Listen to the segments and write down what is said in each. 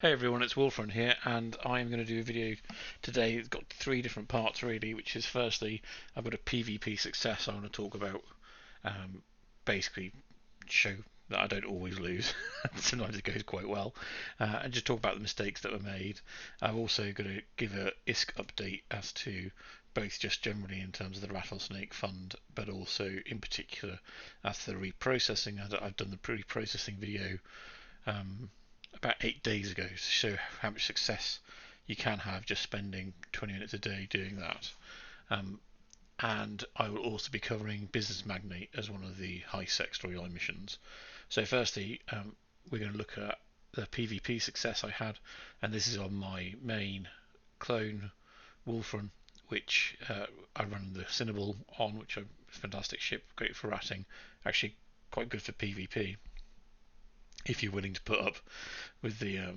Hey everyone, it's Wolfram here, and I'm going to do a video today. It's got three different parts really, which is firstly, I've got a PvP success I want to talk about. Um, Basically, show that I don't always lose. Sometimes it goes quite well, and just talk about the mistakes that were made. I'm also going to give a ISK update as to both just generally in terms of the Rattlesnake Fund, but also in particular as to the reprocessing. I've done the pre-processing video um, about 8 days ago to show how much success you can have just spending 20 minutes a day doing that. Um, and I will also be covering Business Magnate as one of the high sec storyline missions. So, firstly, we're going to look at the PvP success I had, and this is on my main clone Wolfram, which I run the Cinnabal on, which is a fantastic ship, great for ratting, actually quite good for PvP if you're willing to put up with the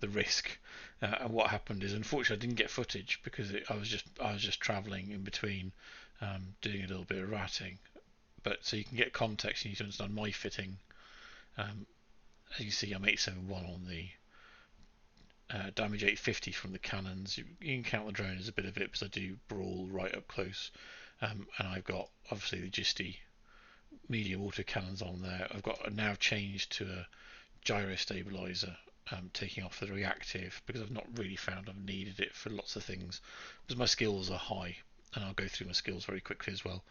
risk. And what happened is, unfortunately, I didn't get footage because I was just travelling in between, doing a little bit of ratting. But so you can get context, you need to understand my fitting. Um, as you see, I'm 871 on the damage 850 from the cannons. You can count the drone as a bit of it because I do brawl right up close. And I've got obviously the Gisty medium auto cannons on there. I've got now changed to a gyro stabilizer, taking off the reactive because I've not really found I've needed it for lots of things because my skills are high, and I'll go through my skills very quickly as well.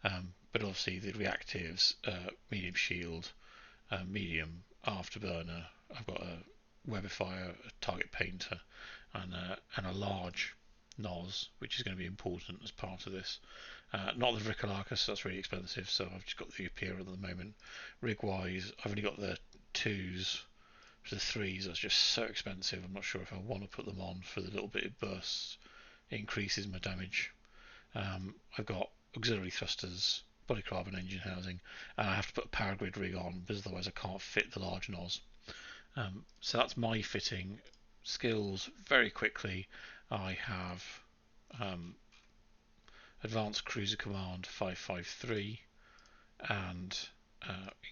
But obviously the reactives, medium shield, medium afterburner. I've got a webifier, a target painter, and a large NOS, which is going to be important as part of this. Not the Reprocess, that's really expensive, so I've just got the Appear at the moment. Rig wise, I've only got the twos. The threes, that's just so expensive. I'm not sure if I want to put them on for the little bit it bursts. It increases my damage. I've got auxiliary thrusters, polycarbon engine housing, and I have to put a power grid rig on because otherwise I can't fit the large NOS. So that's my fitting. Skills very quickly. I have um, Advanced Cruiser Command 553, and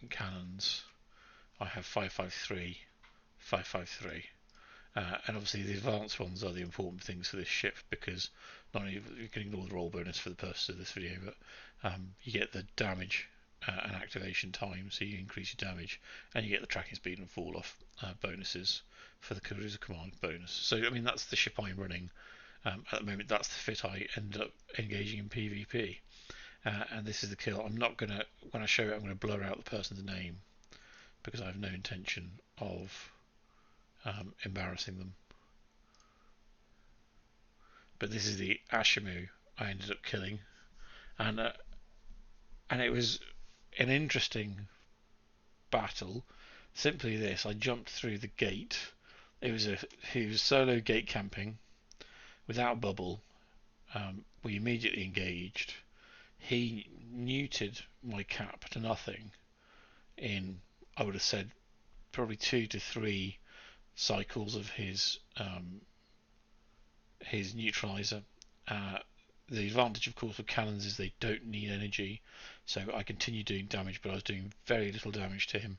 in cannons I have 553, 553. And obviously the advanced ones are the important things for this ship because not only you can ignore the roll bonus for the purpose of this video, but you get the damage and activation time, so you increase your damage, and you get the tracking speed and fall off bonuses for the cruiser command bonus. So I mean that's the ship I'm running at the moment. That's the fit I end up engaging in PvP, and this is the kill. I'm not gonna when I show it, I'm gonna blur out the person's name because I have no intention of embarrassing them. But this is the Ashimu I ended up killing, and uh, and it was an interesting battle. Simply this: I jumped through the gate. He was solo gate camping without bubble. We immediately engaged. He neutered my cap to nothing in, I would have said, probably 2 to 3 cycles of his neutralizer. Uh, the advantage, of course, of cannons is they don't need energy, so I continued doing damage, but I was doing very little damage to him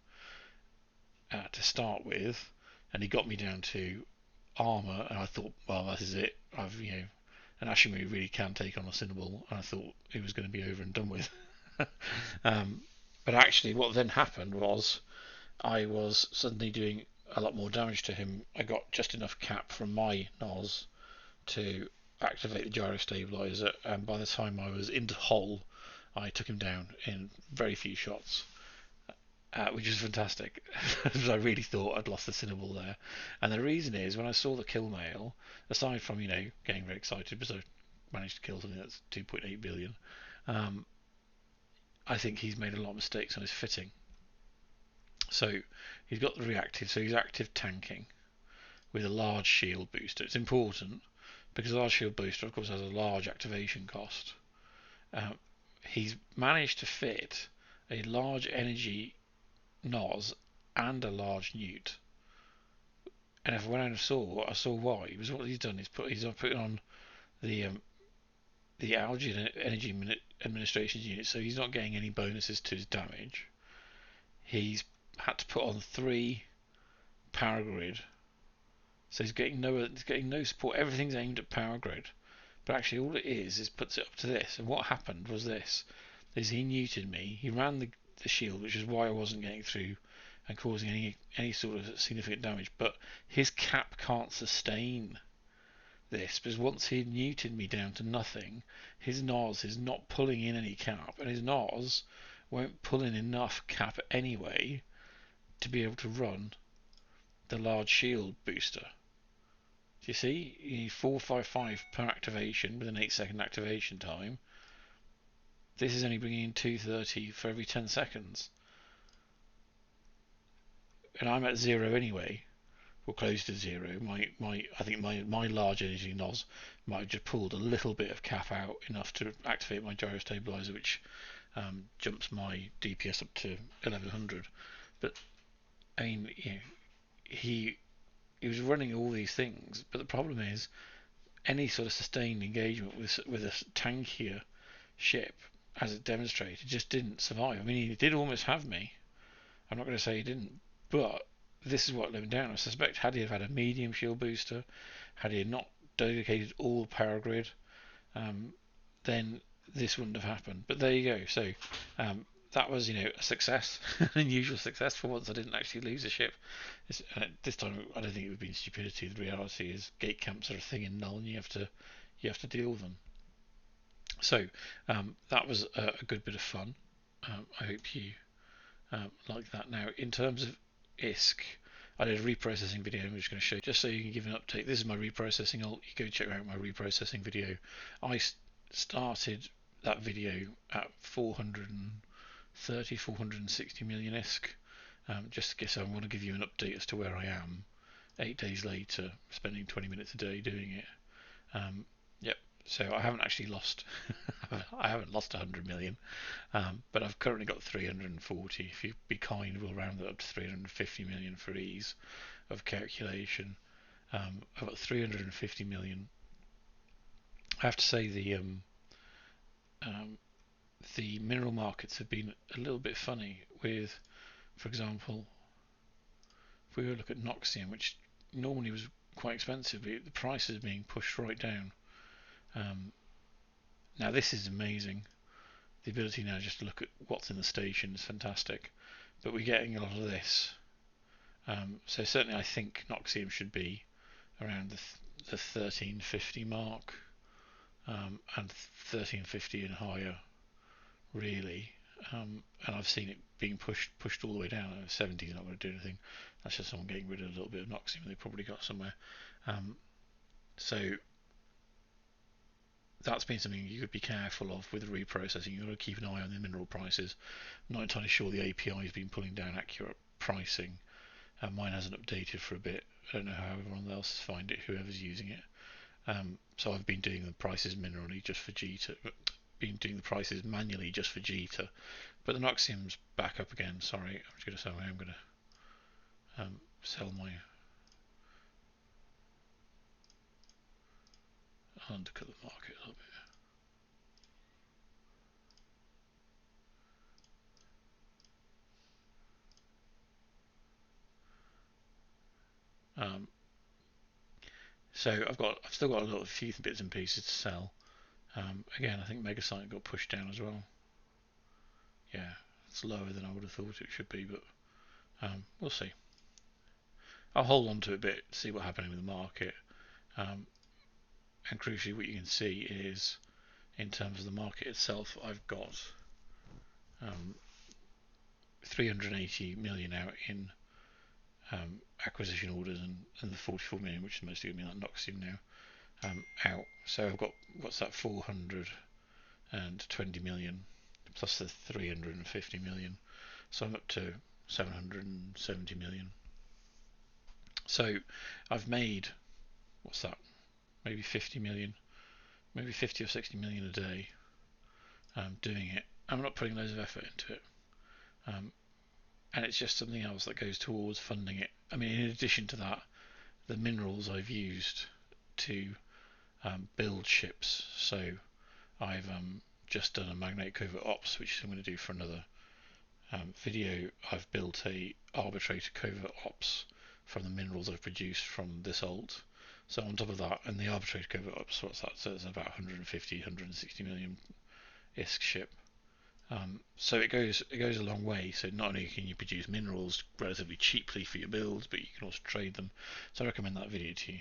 to start with, and he got me down to armor, and I thought, well, that is it. An Ashimu really can take on a Cinnabal, and I thought it was going to be over and done with. um, but actually, what then happened was I was suddenly doing a lot more damage to him. I got just enough cap from my NOS to activate the gyro stabilizer, and by the time I was into hull, I took him down in very few shots, which was fantastic because I really thought I'd lost the Cinnabal there. And the reason is when I saw the kill mail, aside from getting very excited because I managed to kill something that's 2.8 billion, um, I think he's made a lot of mistakes on his fitting. So he's got the reactive, so he's active tanking with a large shield booster. It's important because a large shield booster, of course, has a large activation cost. Uh, he's managed to fit a large energy NOS and a large newt. And if when I saw why. It was what he's done. He's putting on the algae and energy administration unit, so he's not getting any bonuses to his damage. He's had to put on 3 power grid So he's getting no support. Everything's aimed at power grid, but actually all it is puts it up to this. And what happened was this: is he neutered me. He ran the shield, which is why I wasn't getting through and causing any sort of significant damage. But his cap can't sustain this, because once he neutered me down to nothing, his NOS is not pulling in any cap, and his NOS won't pull in enough cap anyway to be able to run the large shield booster. Do you see? You need 455 per activation with an 8-second activation time. This is only bringing in 230 for every 10 seconds. And I'm at 0 anyway, or close to 0. I think my large energy NOS might have just pulled a little bit of cap out, enough to activate my gyro stabilizer, which jumps my DPS up to 1100. But I mean, he was running all these things, but the problem is any sort of sustained engagement with a tankier ship, as it demonstrated, just didn't survive. I mean, he did almost have me. I'm not going to say he didn't, but this is what let him down. I suspect had he have had a medium shield booster, had he not dedicated all power grid, then this wouldn't have happened. But there you go. So that was, a success, an unusual success. For once, I didn't actually lose a ship. This time, I don't think it would be stupidity. The reality is, gate camps are a thing in Null, and you have to deal with them. So that was a good bit of fun. I hope you like that. Now, in terms of ISK, I did a reprocessing video. I'm just going to show you, just so you can give an update. This is my reprocessing. You go check out my reprocessing video. I started that video at 460 million ISK. Just guess I want to give you an update as to where I am 8 days later, spending 20 minutes a day doing it. Yep. So I haven't actually lost. I haven't lost 100 million, but I've currently got 340. If you be kind, we'll round that up to 350 million for ease of calculation. I've got 350 million. I have to say the mineral markets have been a little bit funny. With, for example, if we were to look at Noxium, which normally was quite expensive, the price is being pushed right down. Now this is amazing. The ability now just to look at what's in the station is fantastic, but we're getting a lot of this. So certainly I think Noxium should be around the 1350 mark, and 1350 and higher, really. And I've seen it being pushed all the way down. 70 is not going to do anything. That's just someone getting rid of a little bit of Noxium they probably got somewhere. So that's been something you could be careful of with reprocessing. You've got to keep an eye on the mineral prices. I'm not entirely sure the API has been pulling down accurate pricing. Mine hasn't updated for a bit. I don't know how everyone else finds it, whoever's using it. So I've been doing the prices minerally just for Jita, been doing the prices manually just for Jita. But the Noxium's back up again. Sorry, I'm just going to say I'm going to sell my. I'll undercut the market a little bit. So I've still got a few bits and pieces to sell. Again, I think Megasite got pushed down as well. Yeah, it's lower than I would have thought it should be, but we'll see. I'll hold on to it a bit, see what's happening with the market. And crucially, what you can see is, in terms of the market itself, I've got 380 million out in acquisition orders, and the 44 million, which is mostly going to be like Noxium now, out. So I've got, what's that, 420 million plus the 350 million. So I'm up to 770 million. So I've made, what's that, maybe 50 million, maybe 50 or 60 million a day doing it. I'm not putting loads of effort into it. And it's just something else that goes towards funding it. I mean, in addition to that, the minerals I've used to build ships. So I've just done a Magnate Covert Ops, which I'm going to do for another video. I've built a Arbitrator Covert Ops from the minerals I've produced from this alt. So on top of that, and the arbitrage go up, so what's that? So it's about 150, 160 million ISK ship. So it goes a long way. So not only can you produce minerals relatively cheaply for your builds, but you can also trade them. So I recommend that video to you.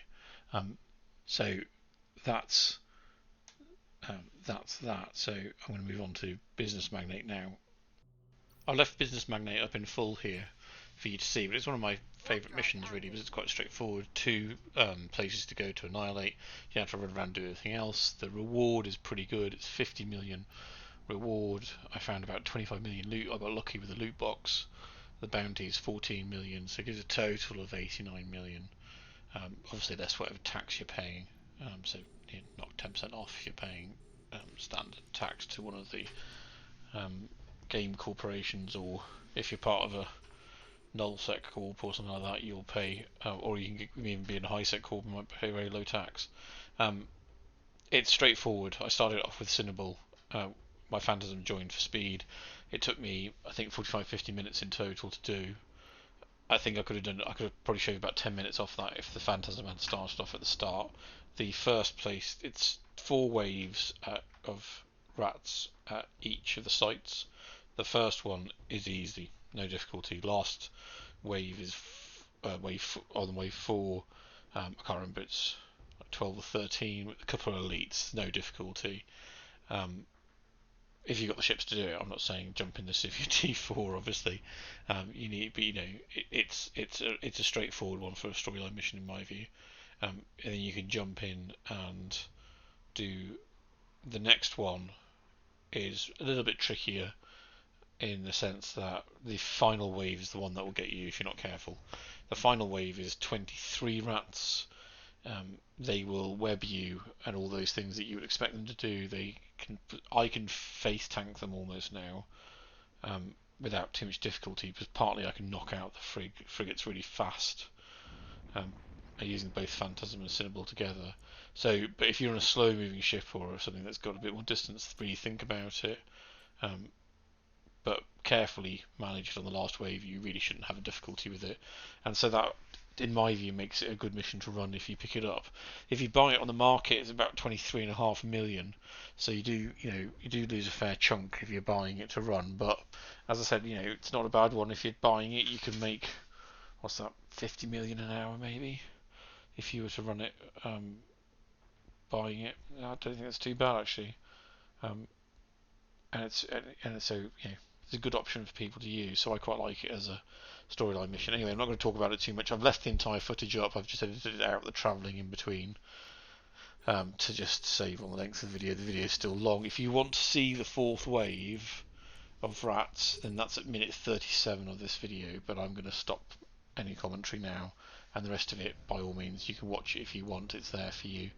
So that's that. So I'm going to move on to Business Magnate now. I left Business Magnate up in full here for you to see, but it's one of my favourite missions really, because it's quite straightforward. Two places to go to annihilate. You don't have to run around and do anything else. The reward is pretty good. It's 50 million reward. I found about 25 million loot. I got lucky with the loot box. The bounty is 14 million, so it gives a total of 89 million. Obviously that's whatever tax you're paying. So you knock 10% off. You're paying standard tax to one of the game corporations, or if you're part of a null-sec corp or something like that, you'll pay, or you can even be in a high-sec corp and might pay very low tax. It's straightforward. I started off with Cinnabal. My Phantasm joined for speed. It took me, I think, 45-50 minutes in total to do. I think I could have probably shaved about 10 minutes off that if the Phantasm had started off at the start. The first place, it's 4 waves of rats at each of the sites. The first one is easy, no difficulty. Last wave is wave 4. I can't remember, it's like 12 or 13 with a couple of elites, no difficulty. If you've got the ships to do it, I'm not saying jump in the Civ T4, obviously. You need, but it's a straightforward one for a storyline mission in my view. And then you can jump in and do the next one. Is a little bit trickier in the sense that the final wave is the one that will get you if you're not careful. The final wave is 23 rats. They will web you and all those things that you would expect them to do. I can face tank them almost now without too much difficulty, because partly I can knock out the frigates really fast, using both Phantasm and Cinnabal together. So, but if you're on a slow-moving ship or something that's got a bit more distance, really think about it. But carefully managed on the last wave, you really shouldn't have a difficulty with it. And so that, in my view, makes it a good mission to run if you pick it up. If you buy it on the market, it's about 23.5 million. So you do lose a fair chunk if you're buying it to run. But as I said, it's not a bad one. If you're buying it, you can make, what's that, 50 million an hour maybe, if you were to run it. Buying it, I don't think that's too bad actually. And so it's a good option for people to use, so I quite like it as a storyline mission. Anyway, I'm not going to talk about it too much. I've left the entire footage up. I've just edited it out, the travelling in between, to just save on the length of the video. The video is still long. If you want to see the 4th wave of rats, then that's at minute 37 of this video, but I'm going to stop any commentary now, and the rest of it, by all means, you can watch it if you want. It's there for you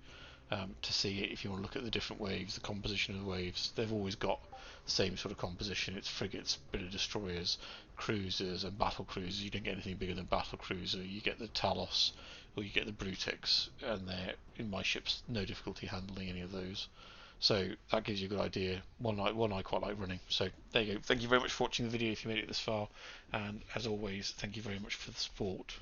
to see it if you want to look at the different waves, the composition of the waves. They've always got the same sort of composition. It's frigates, bit of destroyers, cruisers, and battle cruisers. You don't get anything bigger than battle cruiser. You get the Talos, or you get the Brutex, and they're, in my ships, no difficulty handling any of those. So that gives you a good idea. One I quite like running. So there you go. Thank you very much for watching the video if you made it this far, and as always, thank you very much for the support.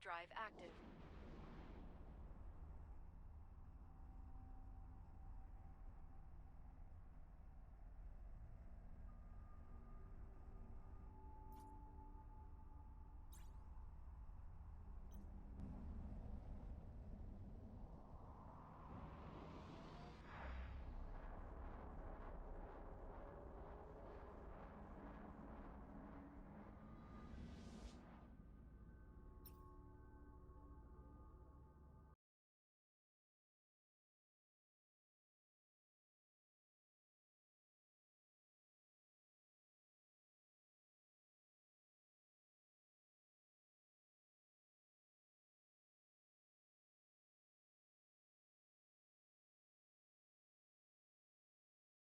Drive active.